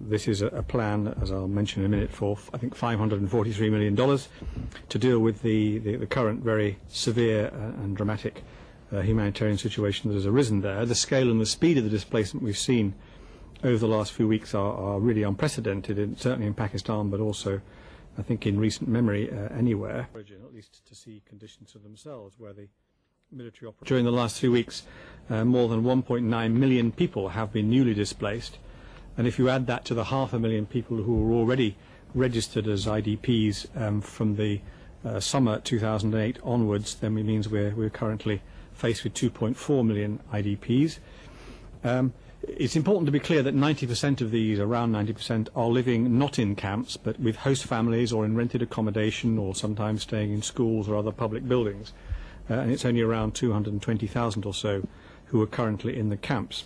This is a plan, as I'll mention in a minute, for I think $543 million to deal with the current very severe and dramatic humanitarian situation that has arisen there. The scale and the speed of the displacement we've seen over the last few weeks are really unprecedented, certainly in Pakistan, but also, I think, in recent memory anywhere. At least to see conditions for themselves where the military operation. During the last 3 weeks, more than 1.9 million people have been newly displaced. And if you add that to the 500,000 people who were already registered as IDPs from the summer 2008 onwards, then it means we're currently faced with 2.4 million IDPs. It's important to be clear that 90% of these, around 90%, are living not in camps but with host families or in rented accommodation or sometimes staying in schools or other public buildings. And it's only around 220,000 or so who are currently in the camps.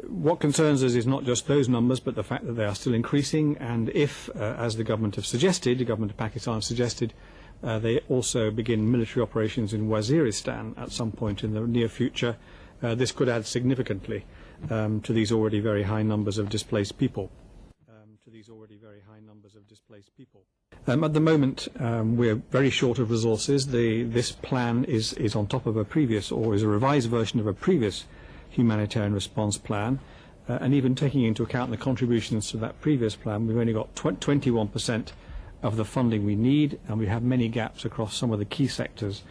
What concerns us is not just those numbers, but the fact that they are still increasing, and if, as the government have suggested, the government of Pakistan have suggested, they also begin military operations in Waziristan at some point in the near future, this could add significantly to these already very high numbers of displaced people. At the moment, we're very short of resources. This plan is on top of a previous, or is a revised version of a previous humanitarian response plan, and even taking into account the contributions to that previous plan, we've only got 21% of the funding we need, and we have many gaps across some of the key sectors.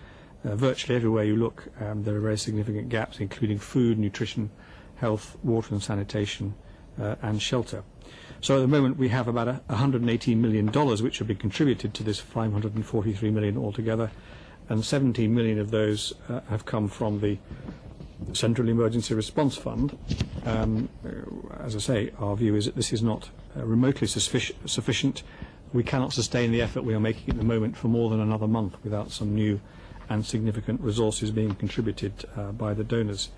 Virtually everywhere you look, there are very significant gaps, including food, nutrition, health, water and sanitation, and shelter. So at the moment we have about $118 million which have been contributed to this $543 million altogether, and 17 million of those have come from the Central Emergency Response Fund. As I say, our view is that this is not remotely sufficient. We cannot sustain the effort we are making at the moment for more than another month without some new and significant resources being contributed by the donors.